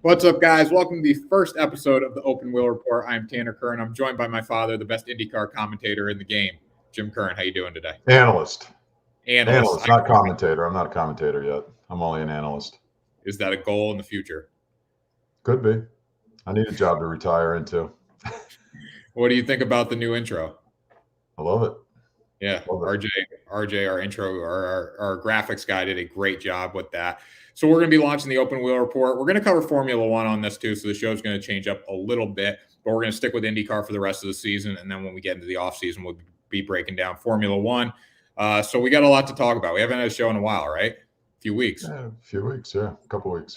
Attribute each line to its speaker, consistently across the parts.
Speaker 1: What's up, guys? Welcome to the first episode of the Open Wheel Report. I'm Tanner Kern. I'm joined by my father, the best IndyCar commentator in the game, Jim Kern. How you doing today?
Speaker 2: Analyst,
Speaker 1: Analyst,
Speaker 2: not commentator. I'm not a commentator yet. I'm only an analyst.
Speaker 1: Is that a goal in the future?
Speaker 2: Could be. I need a job to retire into.
Speaker 1: What do you think about the new intro?
Speaker 2: I love it.
Speaker 1: Yeah, RJ, our intro, our graphics guy did a great job with that. So we're going to be launching the Open Wheel Report. We're going to cover Formula One on this too, so the show's going to change up a little bit, but we're going to stick with IndyCar for the rest of the season, and then when we get into the off season, we'll be breaking down Formula One. So we got a lot to talk about. We haven't had a show in a while, right? A few weeks.
Speaker 2: Yeah, a few weeks, yeah, a couple weeks.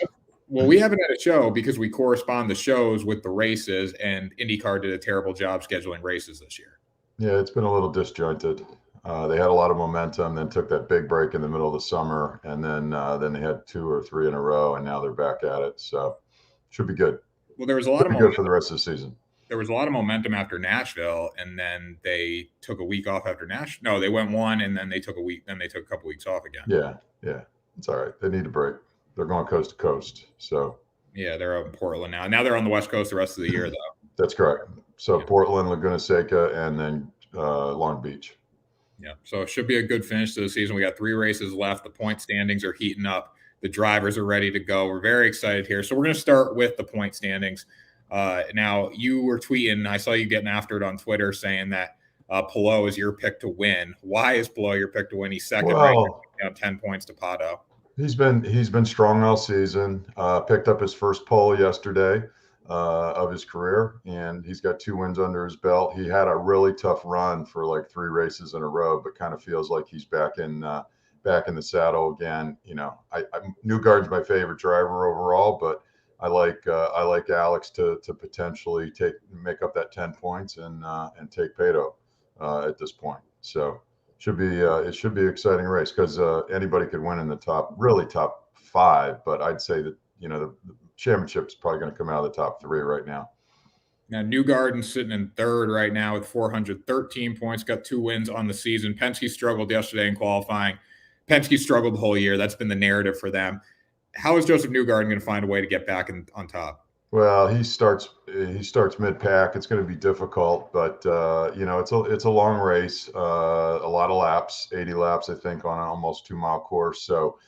Speaker 1: Well, we haven't had a show because we correspond the shows with the races, and IndyCar did a terrible job scheduling races this year.
Speaker 2: Yeah, it's been a little disjointed. They had a lot of momentum, then took that big break in the middle of the summer, and then they had 2 or 3 in a row, and now they're back at it. So should be good.
Speaker 1: Well, there was a lot of momentum.
Speaker 2: Good for the rest of the season.
Speaker 1: There was a lot of momentum after Nashville, and then they took a week off after Nashville. No, they went one, and then they took a week. Then they took a couple weeks off again.
Speaker 2: Yeah, it's all right. They need a break. They're going coast to coast. So
Speaker 1: yeah, they're out in Portland now. Now they're on the West Coast the rest of the year, though.
Speaker 2: That's correct. So yeah. Portland, Laguna Seca, and then Long Beach.
Speaker 1: Yeah, so it should be a good finish to the season. We got 3 races left. The point standings are heating up. The drivers are ready to go. We're very excited here. So we're going to start with the point standings. Now, you were tweeting. I saw you getting after it on Twitter saying that Palou is your pick to win. Why is Palou your pick to win? He's second right now, 10 points to Pato.
Speaker 2: He's been strong all season. Picked up his first pole yesterday of his career, and he's got 2 wins under his belt. He had a really tough run for like 3 races in a row, but kind of feels like he's back in the saddle again. You know, Newgarden's my favorite driver overall, but I like Alex to potentially make up that 10 points and take Pato at this point. So it should be an exciting race because anybody could win in the top 5, but I'd say that the championship is probably going to come out of the top 3 right now.
Speaker 1: Now, Newgarden's sitting in 3rd right now with 413 points, got 2 wins on the season. Penske struggled yesterday in qualifying. Penske struggled the whole year. That's been the narrative for them. How is Joseph Newgarden going to find a way to get back on top?
Speaker 2: Well, he starts mid-pack. It's going to be difficult, but it's a long race, a lot of laps, 80 laps, I think, on an almost 2-mile course. So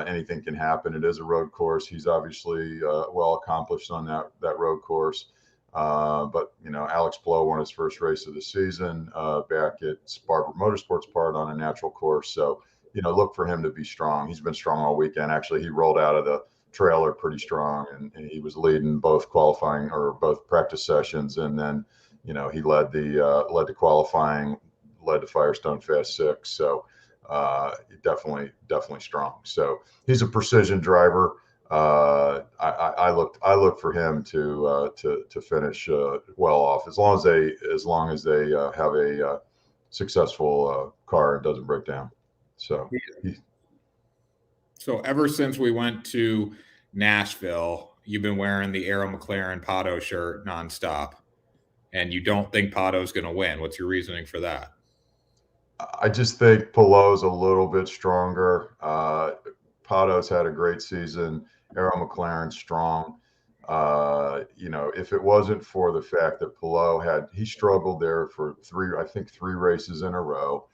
Speaker 2: anything can happen. It is a road course. He's obviously well accomplished on that road course. But Alex Palou won his first race of the season back at Spark Motorsports Park on a natural course. So look for him to be strong. He's been strong all weekend. Actually, he rolled out of the trailer pretty strong, and he was leading both qualifying or both practice sessions, and then he led the qualifying, led to Firestone Fast 6. So definitely strong. So he's a precision driver. I look for him to finish well off as long as they have a successful car and doesn't break down.
Speaker 1: So ever since we went to Nashville, you've been wearing the Arrow McLaren Pato shirt nonstop, and you don't think Pato's going to win. What's your reasoning for that?
Speaker 2: I just think Palou's a little bit stronger. Pato's had a great season. Arrow McLaren's strong. If it wasn't for the fact that Palou he struggled there for 3 races in a row.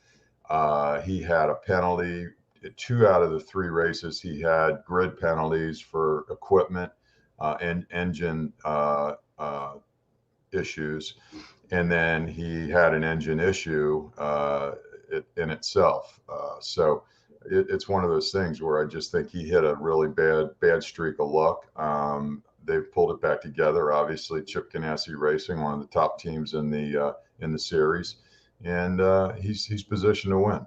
Speaker 2: He had a penalty. 2 out of the 3 races, he had grid penalties for equipment and engine issues. And then he had an engine issue in itself. So it's one of those things where I just think he hit a really bad streak of luck. They've pulled it back together. Obviously, Chip Ganassi Racing, one of the top teams in the series, and he's positioned to win.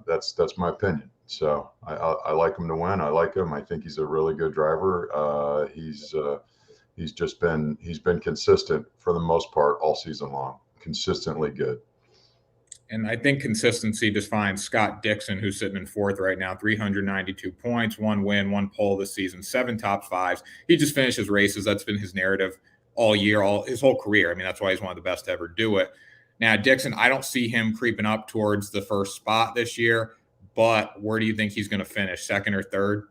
Speaker 2: That's my opinion. So I like him to win. I like him. I think he's a really good driver. He's been consistent for the most part all season long. Consistently good.
Speaker 1: And I think consistency defines Scott Dixon, who's sitting in 4th right now, 392 points, 1 win, 1 pole this season, 7 top 5s. He just finishes races. That's been his narrative all year, his whole career. I mean, that's why he's one of the best to ever do it. Now, Dixon, I don't see him creeping up towards the first spot this year, but where do you think he's going to finish, 2nd or 3rd?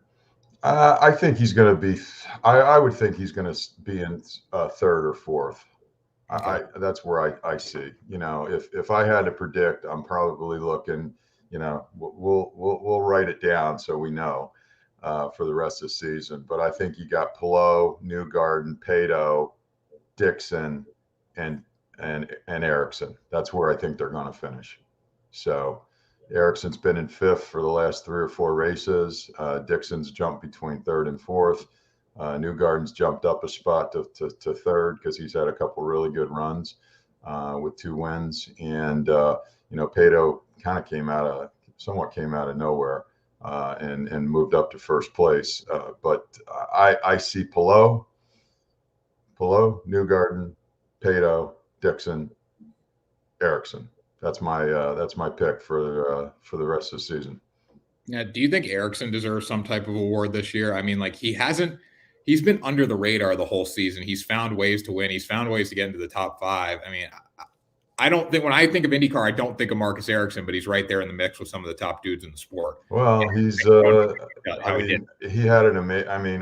Speaker 2: I think he's going to be. I would think he's going to be in third or fourth.
Speaker 1: Okay.
Speaker 2: That's where I see. If I had to predict, I'm probably looking. We'll write it down so we know for the rest of the season. But I think you got Pillow, Newgarden, Pato, Dixon, and and Erickson. That's where I think they're going to finish. So Erickson's been in fifth for the last 3 or 4 races. Dixon's jumped between third and fourth. Newgarden's jumped up a spot to third because he's had a couple really good runs with 2 wins. And Pato kind of somewhat came out of nowhere and moved up to first place. But I see Pillow, Newgarden, Pato, Dixon, Erickson. That's my pick for the rest of the season.
Speaker 1: Yeah. Do you think Erickson deserves some type of award this year? I mean, like he's been under the radar the whole season. He's found ways to win. He's found ways to get into the top 5. I mean, I don't think when I think of IndyCar, I don't think of Marcus Erickson, but he's right there in the mix with some of the top dudes in the sport.
Speaker 2: Well, he had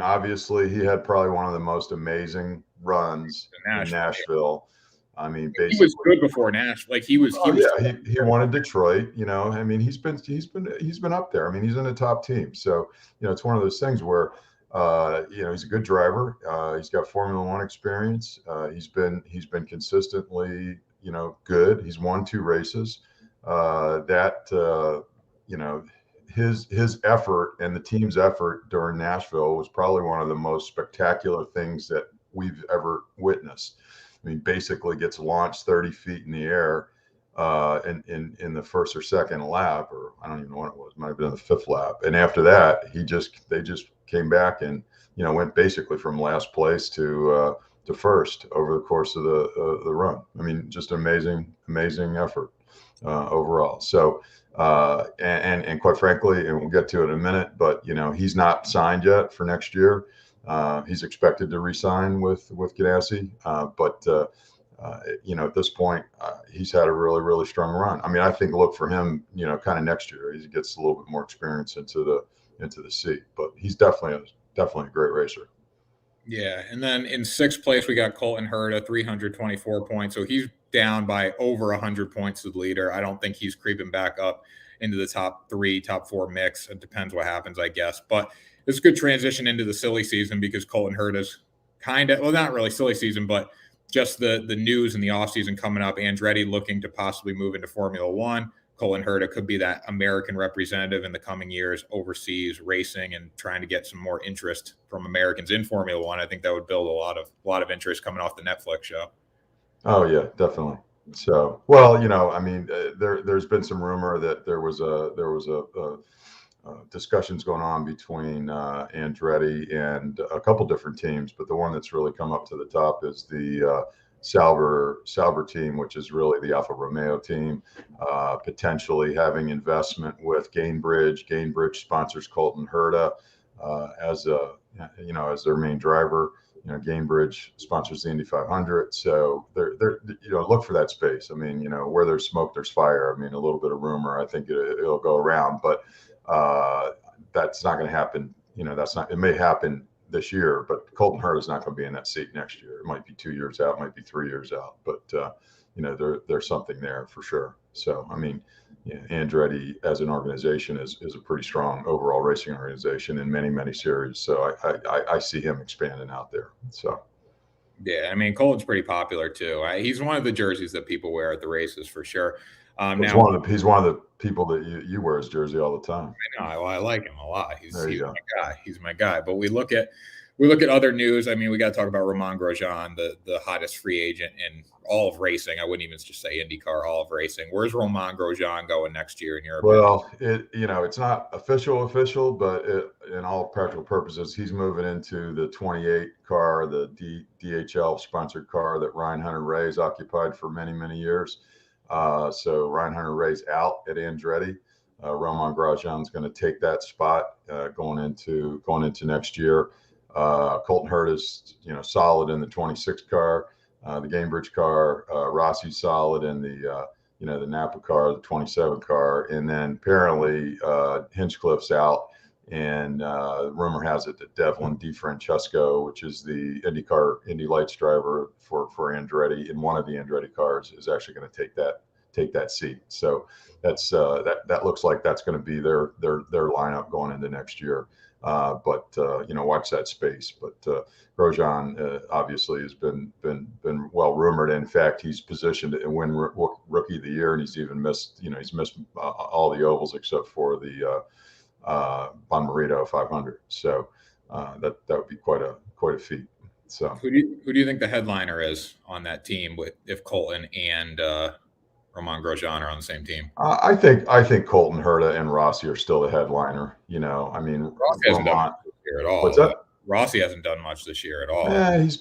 Speaker 2: obviously he had probably one of the most amazing runs in Nashville. I mean, basically,
Speaker 1: he was good before Nashville. Like he was.
Speaker 2: He wanted Detroit. I mean, he's been up there. I mean, he's in the top team. So it's one of those things where he's a good driver. He's got Formula One experience. He's been consistently good. He's won 2 races. His effort and the team's effort during Nashville was probably one of the most spectacular things that we've ever witnessed. I mean, basically gets launched 30 feet in the air in the first or second lap, or I don't even know what it was. It might have been the 5th lap. And after that, they just came back and went basically from last place to first over the course of the run. I mean, just amazing effort overall. So and quite frankly, and we'll get to it in a minute, but he's not signed yet for next year. He's expected to re-sign with Ganassi, but at this point, he's had a really, really strong run. I mean, I think look for him, kind of next year. He gets a little bit more experience into the seat, but he's definitely a great racer.
Speaker 1: Yeah, and then in 6th place we got Colton Herta, 324 points. So he's down by over 100 points to the leader. I don't think he's creeping back up into the top 3, top 4 mix. It depends what happens, I guess. But it's a good transition into the silly season because Colton Herta's not really silly season, but just the news in the offseason coming up. Andretti looking to possibly move into Formula One. Colton Herta could be that American representative in the coming years overseas racing and trying to get some more interest from Americans in Formula One. I think that would build a lot of interest coming off the Netflix show.
Speaker 2: Oh yeah, definitely. So, well, I mean, there's been some rumor that there was a discussions going on between Andretti and a couple different teams, but the one that's really come up to the top is the Sauber team, which is really the Alfa Romeo team, potentially having investment with Gainbridge. Gainbridge sponsors Colton Herta as their main driver. Gainbridge sponsors the Indy 500, so they're look for that space. I mean, where there's smoke, there's fire. I mean, a little bit of rumor. I think it'll go around, but that's not going to happen. It may happen this year, but Colton Herta is not going to be in that seat next year. It might be 2 years out, might be 3 years out, but there's something there for sure. So, I mean, Andretti as an organization is a pretty strong overall racing organization in many, many series. So I see him expanding out there. So.
Speaker 1: Yeah, I mean, Colton's pretty popular too. He's one of the jerseys that people wear at the races for sure.
Speaker 2: He's one of the people that you wear his jersey all the time.
Speaker 1: I know. I like him a lot. He's my guy. He's my guy. But we look at other news. I mean, we got to talk about Romain Grosjean, the hottest free agent in all of racing. I wouldn't even just say IndyCar, all of racing. Where's Romain Grosjean going next year in your opinion?
Speaker 2: Well, it's not official, but in all practical purposes, he's moving into the 28 car, the DHL sponsored car that Ryan Hunter-Reay's occupied for many, many years. So Ryan Hunter-Reay's out at Andretti. Romain Grosjean is going to take that spot going into next year. Colton Herta is solid in the 26 car, the Gainbridge car. Rossi's solid in the the Napa car, the 27 car, and then apparently Hinchcliffe's out And rumor has it that Devlin DeFrancesco, which is the Indy Lights driver for Andretti in one of the Andretti cars, is actually going to take that seat. So that's that looks like that's going to be their lineup going into next year. But watch that space. But Grosjean obviously has been well rumored. In fact, he's positioned to win Rookie of the Year, and he's even missed all the ovals except for the Bon Marito 500. So that would be quite a feat. So
Speaker 1: who do you think the headliner is on that team if Colton and Romain Grosjean are on the same team?
Speaker 2: I think Colton Herta and Rossi are still the headliner. I mean,
Speaker 1: Rossi hasn't done much this year at all.
Speaker 2: What's that?
Speaker 1: Rossi hasn't done much this year at all.
Speaker 2: Yeah, he's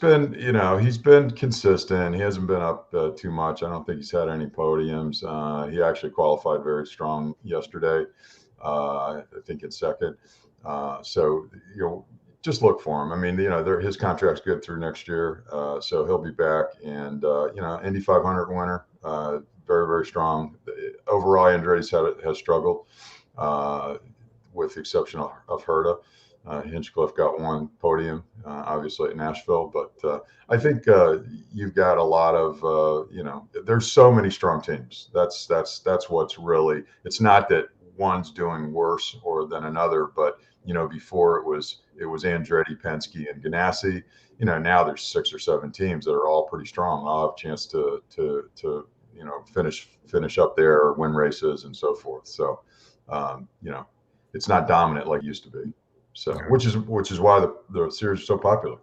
Speaker 2: been consistent. He hasn't been up too much. I don't think he's had any podiums. He actually qualified very strong yesterday. I think in second. So just look for him. I mean, his contract's good through next year, so he'll be back. And Indy 500 winner, very, very strong. Overall, Andretti's has struggled, with the exception of Herta. Hinchcliffe got one podium, obviously at Nashville, but I think you've got a lot of there's so many strong teams. That's what's really. It's not that one's doing worse or than another, but before it was Andretti, Penske, and Ganassi. Now there's 6 or 7 teams that are all pretty strong. I'll have a chance to finish up there, or win races and so forth. So it's not dominant like it used to be. So which is why the series is so popular.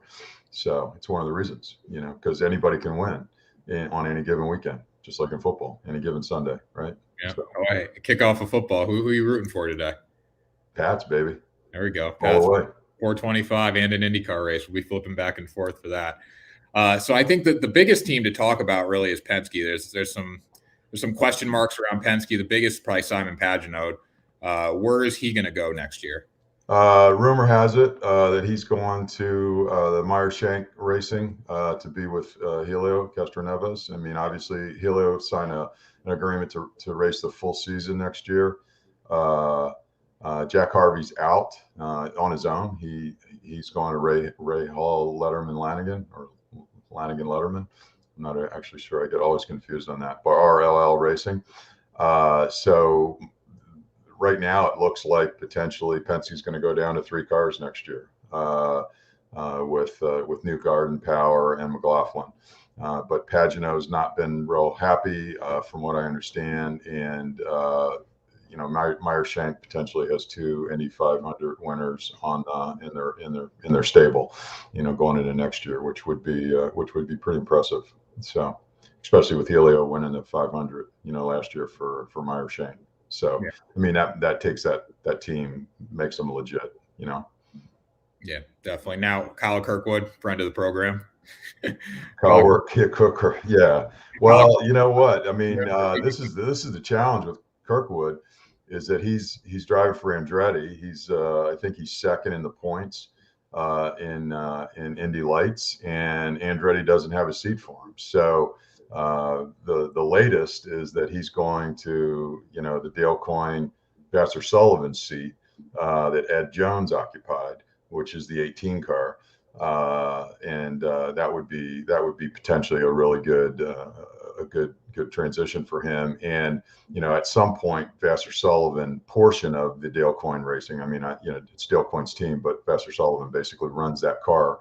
Speaker 2: So it's one of the reasons, because anybody can win on any given weekend, just like in football, any given Sunday, right?
Speaker 1: Yeah. So, all right. Kick off of football. Who are you rooting for today?
Speaker 2: Pats, baby.
Speaker 1: There we go.
Speaker 2: Pats. All the way.
Speaker 1: 425 and an IndyCar race. We'll be flipping back and forth for that. So I think that the biggest team to talk about really is Penske. There's some question marks around Penske. The biggest is probably Simon Pagenaud. Where is he going to go next year?
Speaker 2: Rumor has it that he's going to the Meyer-Shank Racing to be with Helio Castroneves. I mean, obviously, Helio signed an agreement to race the full season next year. Jack Harvey's out on his own. He's going to Ray Hall Letterman Lanigan, or Lanigan Letterman. I'm not actually sure. I get always confused on that. But RLL Racing. So right now it looks like potentially Penske's going to go down to 3 cars next year with Newgarden, Power, and McLaughlin. But Pagenaud's not been real happy from what I understand, and Meyer-Shank potentially has 2 Indy 500 winners in their stable, going into next year, which would be pretty impressive. So, especially with Helio winning the 500, last year for Meyer-Shank. So, yeah. I mean, that takes that team, makes them legit,
Speaker 1: Yeah, definitely. Now, Kyle Kirkwood, friend of the program.
Speaker 2: Cooker. Yeah. Well, you know what? I mean, this is the challenge with Kirkwood, is that he's driving for Andretti. I think he's second in the points in Indy Lights, and Andretti doesn't have a seat for him. So the latest is that he's going to the Dale Coyne, Vassar Sullivan seat that Ed Jones occupied, which is the 18 car, and that would be potentially a really good transition for him. And at some point, Vassar Sullivan portion of the Dale Coyne Racing, I mean, it's Dale Coyne's team, but Vassar Sullivan basically runs that car.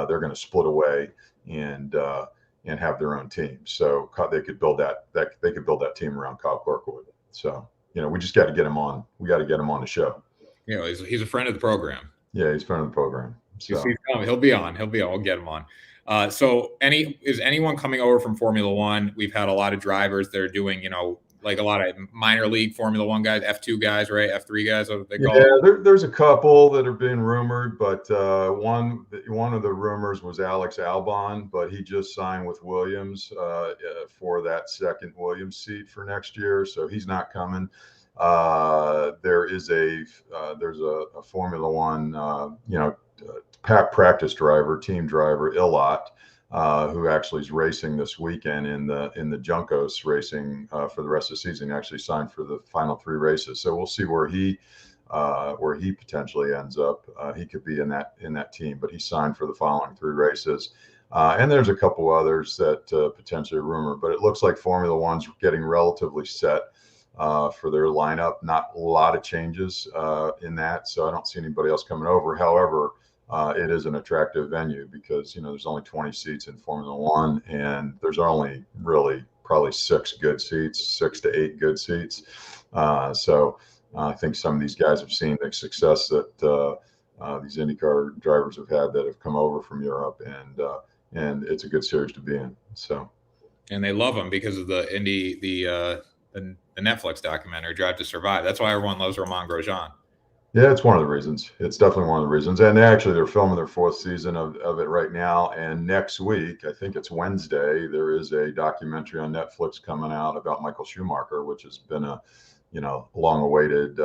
Speaker 2: They're going to split away and have their own team, so they could build that team around Kyle Kirkwood. So we just got to get him on. We got to get him on the show.
Speaker 1: He's a friend of the program.
Speaker 2: Yeah, he's a friend of the program. So
Speaker 1: he'll be on. We'll get him on. So is anyone coming over from Formula One? We've had a lot of drivers that are doing, like a lot of minor league Formula One guys, F2 guys, right? F3 guys, what they call it.
Speaker 2: There's a couple that are being rumored, but one of the rumors was Alex Albon, but he just signed with Williams for that second Williams seat for next year, so he's not coming. There's a Formula One, practice driver, team driver, Ilott, who actually is racing this weekend in the Juncos racing for the rest of the season. He actually signed for the final 3 races, so we'll see where he where he potentially ends up. He could be in that team, but he signed for the following 3 races. And there's a couple others that potentially rumor, but it looks like Formula One's getting relatively set for their lineup. Not a lot of changes in that, so I don't see anybody else coming over. However, it is an attractive venue because there's only 20 seats in Formula One, and there's only really probably 6 good seats, 6 to 8 good seats. So I think some of these guys have seen the success that these IndyCar drivers have had that have come over from Europe, and it's a good series to be in. So,
Speaker 1: and they love them because of the Netflix documentary Drive to Survive. That's why everyone loves Romain Grosjean.
Speaker 2: Yeah, it's one of the reasons. It's definitely one of the reasons. And they're filming their 4th season of it right now. And next week, I think it's Wednesday, there is a documentary on Netflix coming out about Michael Schumacher, which has been a long-awaited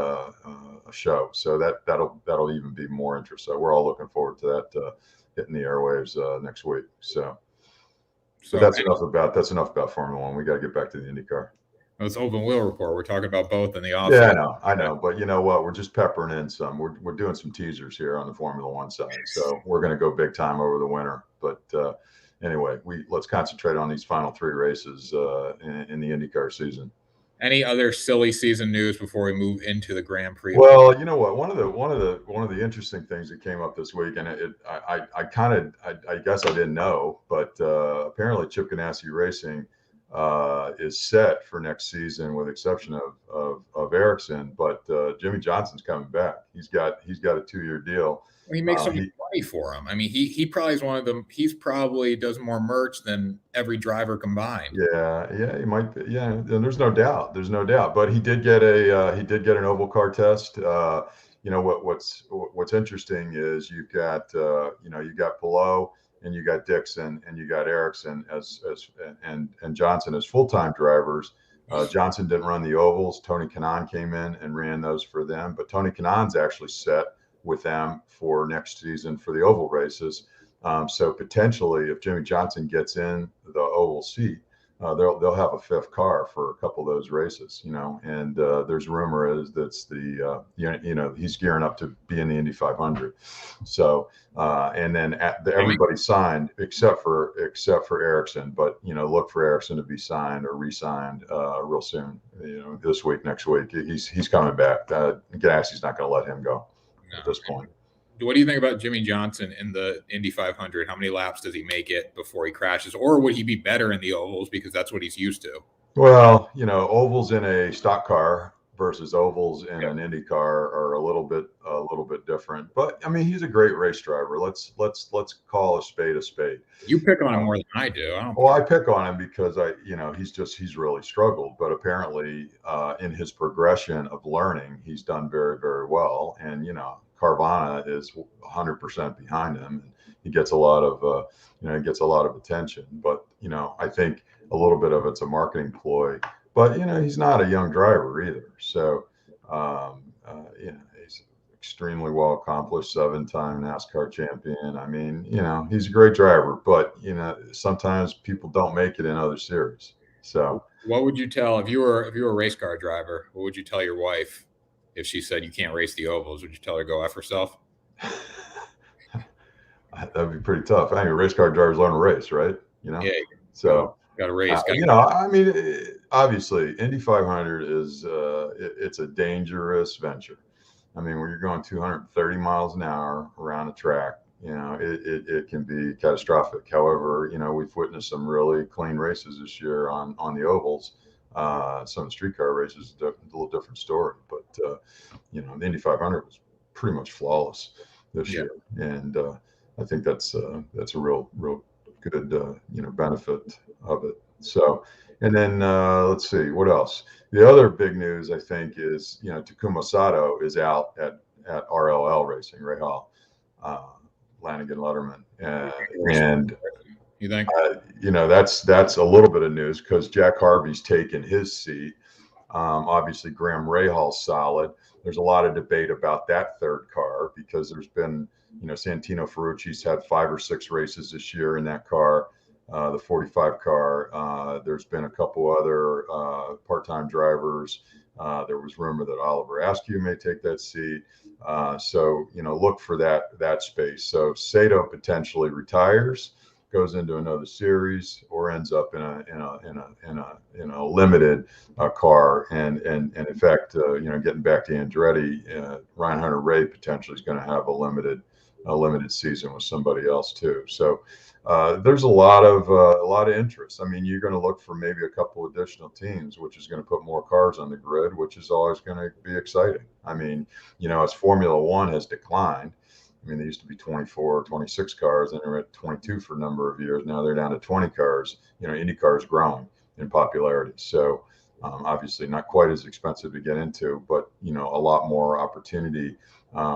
Speaker 2: show. So that'll even be more interesting. So we're all looking forward to that hitting the airwaves next week. So that's enough about Formula One. We got to get back to the IndyCar.
Speaker 1: It's Open Wheel Report. We're talking about both in the off.
Speaker 2: Yeah, I know. But you know what? We're just peppering in some. We're doing some teasers here on the Formula One side. So we're going to go big time over the winter. But anyway, let's concentrate on these final 3 races in the IndyCar season.
Speaker 1: Any other silly season news before we move into the Grand Prix?
Speaker 2: Well, you know what? One of the interesting things that came up this week, and I guess I didn't know, but apparently Chip Ganassi Racing is set for next season, with exception of Ericsson. But Jimmy Johnson's coming back. He's got a 2-year deal.
Speaker 1: He makes so much money for him. I mean, he probably is one of them. He's probably does more merch than every driver combined.
Speaker 2: Yeah, he might be. Yeah, there's no doubt. But he did get an oval car test. What's interesting is you've got Palou, and you got Dixon, and you got Ericsson and Johnson as full-time drivers. Johnson didn't run the ovals. Tony Kanaan came in and ran those for them, but Tony Kanaan's actually set with them for next season for the oval races. So potentially, if Jimmy Johnson gets in the oval seat, they'll have a 5th car for a couple of those races, and there's rumor is that's he's gearing up to be in the Indy 500. So and then everybody signed except for Ericsson, but look for Ericsson to be signed or re-signed real soon. This week, next week, he's coming back. Ganassi's not going to let him go at this point.
Speaker 1: What do you think about Jimmy Johnson in the Indy 500? How many laps does he make it before he crashes? Or would he be better in the ovals because that's what he's used to?
Speaker 2: Well, ovals in a stock car versus ovals in an Indy car are a little bit different. But I mean, he's a great race driver. Let's call a spade a spade.
Speaker 1: You pick on him more than I do.
Speaker 2: I pick on him because he's really struggled. But apparently, in his progression of learning, he's done very, very well. And Carvana is 100% behind him, and he gets a lot of attention. But I think a little bit of it's a marketing ploy. But he's not a young driver either. So he's extremely well accomplished, 7-time NASCAR champion. I mean, he's a great driver. But sometimes people don't make it in other series. So
Speaker 1: what would you tell if you were a race car driver? What would you tell your wife? If she said you can't race the ovals, would you tell her to go F herself?
Speaker 2: That'd be pretty tough. I mean, race car drivers learn to race, right?
Speaker 1: Yeah.
Speaker 2: So
Speaker 1: got to race.
Speaker 2: I mean, obviously, Indy 500 is it's a dangerous venture. I mean, when you're going 230 miles an hour around a track, it can be catastrophic. However, we've witnessed some really clean races this year on the ovals. Some of the street car races, a little different story, but the Indy 500 was pretty much flawless this year, and I think that's a real good benefit of it. So, and then let's see what else. The other big news I think is Takuma Sato is out at RLL Racing, Rahal, Lanigan Letterman, and.
Speaker 1: You think?
Speaker 2: That's a little bit of news because Jack Harvey's taken his seat. Obviously, Graham Rahal's solid. There's a lot of debate about that 3rd car because there's been, Santino Ferrucci's had 5 or 6 races this year in that car. the 45 car. There's been a couple other part-time drivers. There was rumor that Oliver Askew may take that seat. So look for that space. So Sato potentially retires, goes into another series, or ends up in a limited car. And in fact, getting back to Andretti, Ryan Hunter-Reay potentially is going to have a limited season with somebody else too. So there's a lot of interest. I mean, you're going to look for maybe a couple additional teams, which is going to put more cars on the grid, which is always going to be exciting. I mean, as Formula One has declined. I mean, they used to be 24, 26 cars, and they're at 22 for a number of years. Now they're down to 20 cars. IndyCar is growing in popularity. So obviously not quite as expensive to get into, but a lot more opportunity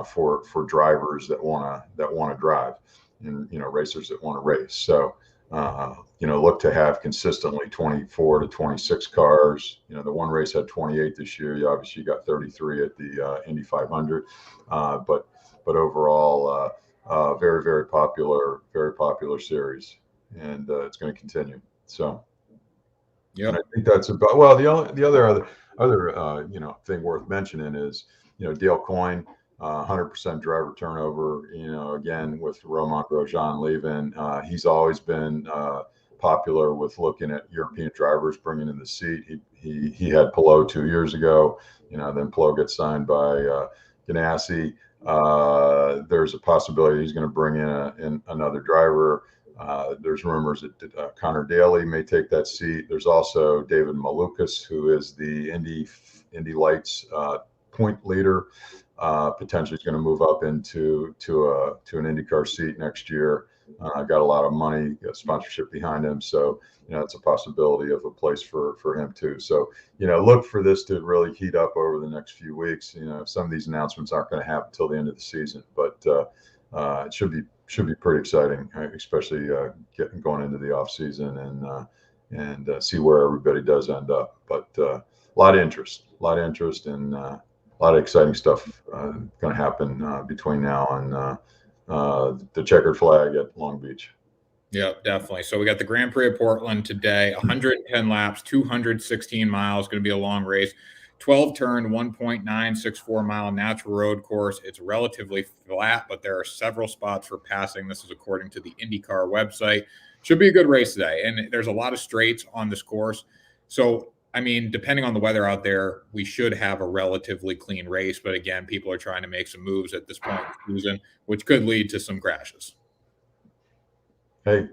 Speaker 2: for drivers that want to drive, and racers that want to race. So look to have consistently 24 to 26 cars. The one race had 28 this year. You obviously got 33 at the Indy 500, but overall, very, very popular series, and it's going to continue. So, yeah, I think that's about. Well, the other thing worth mentioning is Dale Coyne, 100% driver turnover. Again with Romain Grosjean leaving, he's always been popular with looking at European drivers bringing in the seat. He had Palou 2 years ago. Then Palou gets signed by Ganassi. There's a possibility he's going to bring in another driver. There's rumors that Connor Daly may take that seat. There's also David Malukas, who is the Indy Lights point leader. Potentially is going to move up into an IndyCar seat next year. Got a lot of money, got sponsorship behind him, so it's a possibility of a place for him too. So look for this to really heat up over the next few weeks. Some of these announcements aren't going to happen until the end of the season, but it should be pretty exciting, especially going into the off season and see where everybody does end up. But a lot of interest, and a lot of exciting stuff going to happen between now and the checkered flag at Long Beach.
Speaker 1: Yeah, definitely. So we got the Grand Prix of Portland today, 110 laps, 216 miles, going to be a long race, 12 turn, 1.964 mile natural road course. It's relatively flat, but there are several spots for passing. This is according to the IndyCar website. Should be a good race today. And there's a lot of straights on this course. So, I mean, depending on the weather out there, we should have a relatively clean race. But again, people are trying to make some moves at this point in the season, which could lead to some crashes.
Speaker 2: Hey,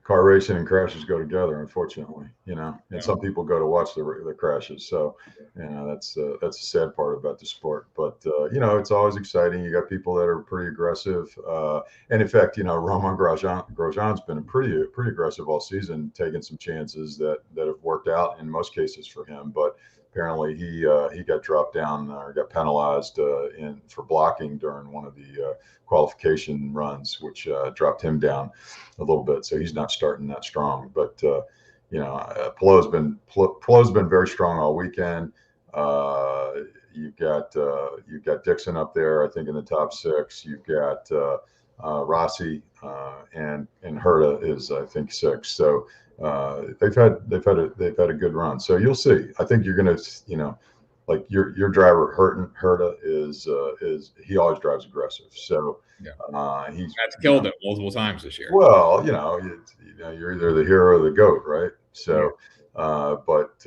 Speaker 2: car racing and crashes go together, unfortunately, and some people go to watch the crashes. So, that's a sad part about the sport, but it's always exciting. You got people that are pretty aggressive. And in fact, Romain Grosjean's been pretty aggressive all season, taking some chances that have worked out in most cases for him. But apparently he got dropped down or got penalized for blocking during one of the qualification runs, which dropped him down a little bit. So he's not starting that strong. But Palou's been very strong all weekend. You've got Dixon up there, I think, in the top 6. You've got Rossi and Herta is, I think, 6. So they've had a good run. So you'll see. I think you're going to, like your driver Herta is he always drives aggressive. So
Speaker 1: that's killed it multiple times this year.
Speaker 2: Well, you're either the hero or the GOAT, right? So, but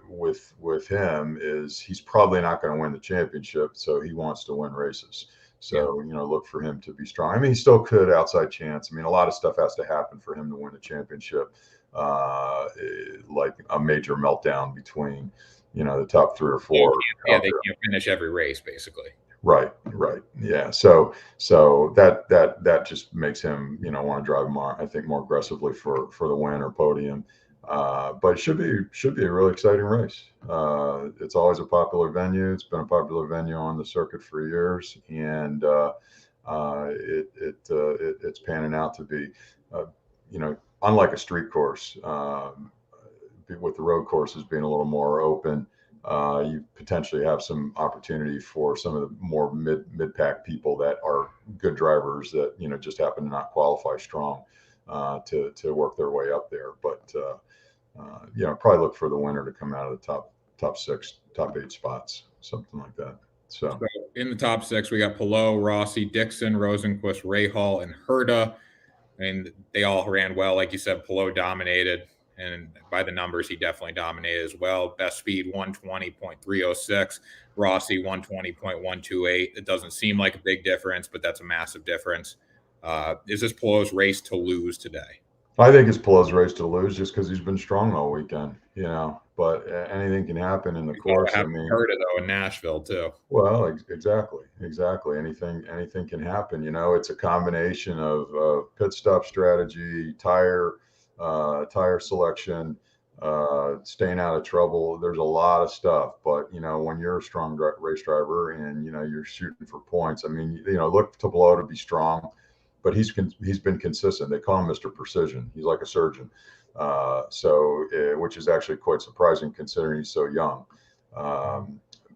Speaker 2: with him is he's probably not going to win the championship, so he wants to win races. So look for him to be strong. I mean, he still could outside chance. I mean, a lot of stuff has to happen for him to win the championship, like a major meltdown between the top 3 or 4.
Speaker 1: They can't finish every race basically.
Speaker 2: Right. Yeah. So that just makes him, want to drive more, I think, more aggressively for the win or podium. But it should be a really exciting race. It's always a popular venue. It's been a popular venue on the circuit for years, and it's panning out to be, unlike a street course, with the road courses being a little more open. You potentially have some opportunity for some of the more mid-pack people that are good drivers that just happen to not qualify strong to work their way up there. But probably look for the winner to come out of the top 6, top 8 spots, something like that. So
Speaker 1: in the top 6, we got Palou, Rossi, Dixon, Rosenqvist, Rahal, and Herta. And they all ran well. Like you said, Palou dominated. And by the numbers, he definitely dominated as well. Best speed, 120.306. Rossi, 120.128. It doesn't seem like a big difference, but that's a massive difference. Is this Palou's race to lose today?
Speaker 2: I think it's Palou's race to lose just because he's been strong all weekend, but anything can happen in the course. I mean,
Speaker 1: heard it though in Nashville too.
Speaker 2: Well, exactly. Anything can happen. It's a combination of pit stop strategy, tire selection, staying out of trouble. There's a lot of stuff, but when you're a strong race driver and you're shooting for points, I mean, look to Palou to be strong, but he's been consistent. They call him Mr. Precision. He's like a surgeon, which is actually quite surprising considering he's so young.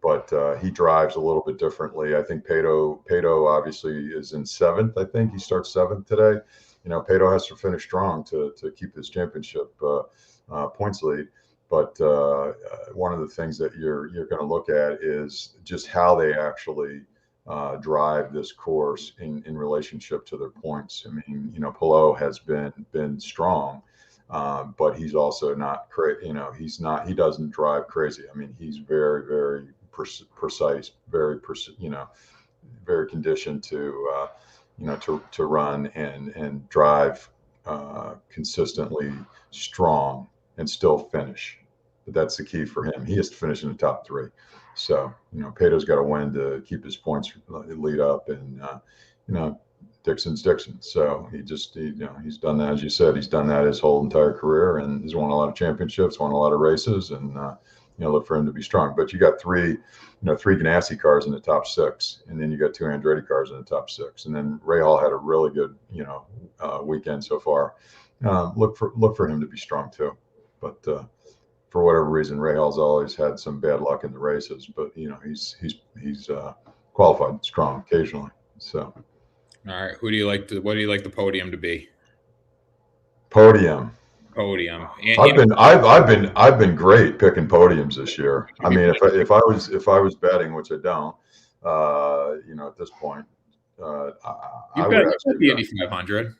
Speaker 2: But he drives a little bit differently. I think Pato obviously is in 7th. I think he starts 7th today. Pato has to finish strong to keep his championship points lead. But one of the things that you're going to look at is just how they actually drive this course in relationship to their points. I mean, Palou has been strong. But he's also not crazy. He doesn't drive crazy. I mean, he's very, very precise, very conditioned to run and drive consistently strong and still finish. But that's the key for him. He has to finish in the top 3. So, Pato's got to win to keep his points lead up, and Dixon's Dixon. So he's done that, as you said. He's done that his whole entire career, and he's won a lot of championships, won a lot of races, and look for him to be strong. But you got three Ganassi cars in the top 6, and then you got 2 Andretti cars in the top 6, and then Rahal had a really good weekend so far. Look for him to be strong too, but for whatever reason, Rahal's always had some bad luck in the races, but he's qualified strong occasionally. So.
Speaker 1: All right. What do you like the podium to be?
Speaker 2: Podium. I've been great picking podiums this year. I mean, if I was betting, which I don't, at this point,
Speaker 1: I bet on the Indy 500.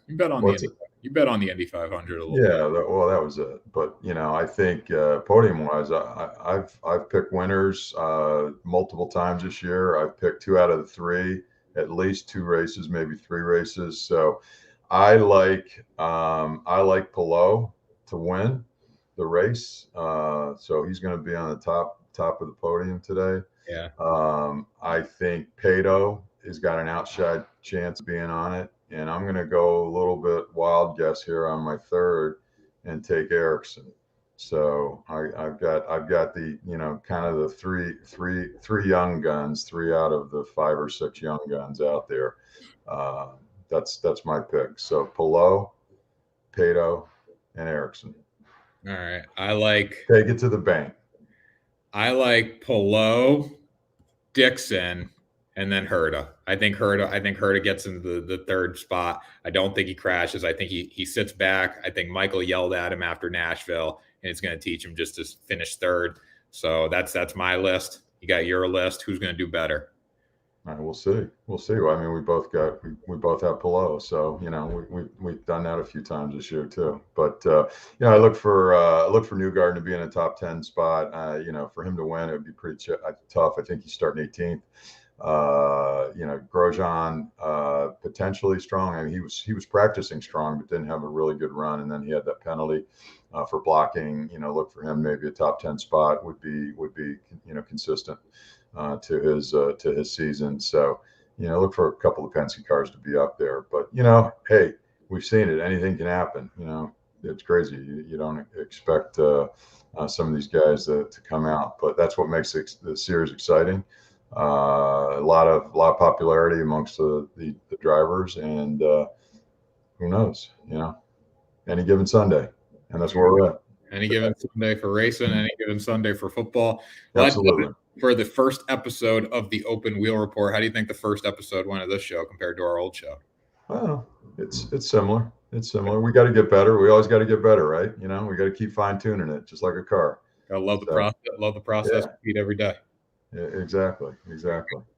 Speaker 1: You bet on the Indy 500 a little bit.
Speaker 2: Yeah, that was it. But I think podium wise, I've picked winners multiple times this year. I've picked 2 out of the 3. At least 2 races, maybe 3 races. So I like Palou to win the race. So he's going to be on the top of the podium today.
Speaker 1: Yeah.
Speaker 2: I think Pato has got an outshot chance of being on it, and I'm going to go a little bit wild guess here on my 3rd and take Ericsson. So I've got the kind of the three young guns, 3 out of the 5 or 6 young guns out there. That's my pick. So Palou, Pato, and Ericsson.
Speaker 1: All right,
Speaker 2: take it to the bank.
Speaker 1: I like Palou, Dixon, and then Herta. I think Herta gets into the 3rd spot. I don't think he crashes. I think he sits back. I think Michael yelled at him after Nashville, and it's going to teach him just to finish 3rd. So that's my list. You got your list. Who's going to do better?
Speaker 2: All right, we'll see. I mean, we both have Palou, so we've done that a few times this year too. But I look for Newgarden to be in a top 10 spot. For him to win, it would be pretty tough. I think he's starting 18th. Grosjean potentially strong. I mean, he was practicing strong, but didn't have a really good run, and then he had that penalty for blocking. Look for him, maybe a top 10 spot would be consistent to his season. So look for a couple of Penske cars to be up there. But hey, we've seen it. Anything can happen. It's crazy. You don't expect some of these guys to come out, but that's what makes the series exciting. A lot of popularity amongst the drivers, and who knows, any given Sunday, and that's where we're at.
Speaker 1: Any given Sunday for racing, any given Sunday for football.
Speaker 2: Absolutely.
Speaker 1: For the first episode of the Open Wheel Report, how do you think the first episode went of this show compared to our old show?
Speaker 2: Well, it's similar. It's similar. We got to get better. We always got to get better, right? We got to keep fine tuning it, just like a car.
Speaker 1: I love the process. Love the process. Compete every day.
Speaker 2: Yeah, exactly.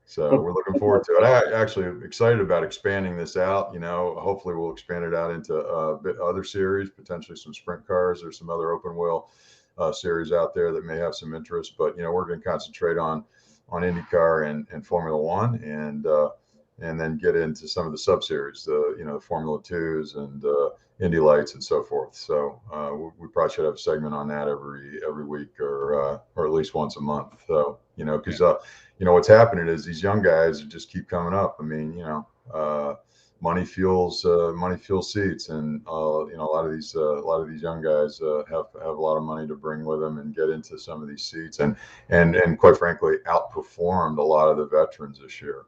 Speaker 2: So we're looking forward to it. I actually am excited about expanding this out. Hopefully we'll expand it out into other series, potentially some sprint cars or some other open wheel series out there that may have some interest. But we're going to concentrate on IndyCar and Formula One, and then get into some of the sub series, the Formula 2s and Indy Lights and so forth. So we probably should have a segment on that every week or at least once a month. So because what's happening is these young guys just keep coming up. I mean, money fuels seats, and a lot of these young guys have a lot of money to bring with them and get into some of these seats, and quite frankly outperformed a lot of the veterans this year.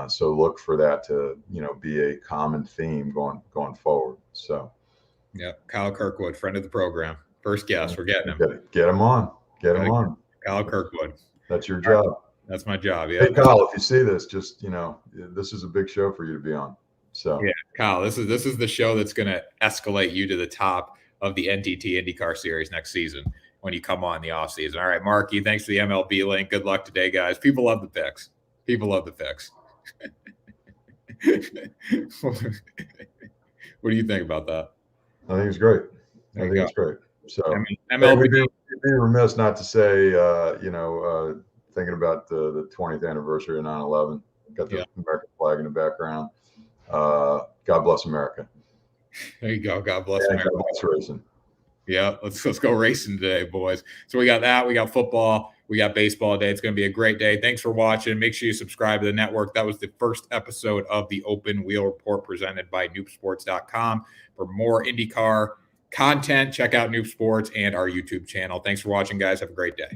Speaker 2: So look for that to be a common theme going forward. So
Speaker 1: yeah, Kyle Kirkwood, friend of the program, first guest. We're getting him.
Speaker 2: Get him on.
Speaker 1: Kyle Kirkwood.
Speaker 2: That's your job.
Speaker 1: That's my job. Yeah.
Speaker 2: Hey Kyle, if you see this, just this is a big show for you to be on. So
Speaker 1: yeah, Kyle, this is the show that's going to escalate you to the top of the NTT IndyCar series next season when you come on the off season. All right, Marky, thanks for the MLB link. Good luck today, guys. People love the picks. What do you think about that?
Speaker 2: I think it's great. It's great. So
Speaker 1: MLB,
Speaker 2: we'd be remiss not to say, thinking about the 20th anniversary of 9/11, got the American flag in the background. God bless America.
Speaker 1: There you go. God bless America.
Speaker 2: God bless racing.
Speaker 1: Yeah, let's go racing today, boys. So we got that. We got football. We got baseball today. It's going to be a great day. Thanks for watching. Make sure you subscribe to the network. That was the first episode of the Open Wheel Report presented by noobsports.com. For more IndyCar content, check out Noob Sports and our YouTube channel. Thanks for watching, guys. Have a great day.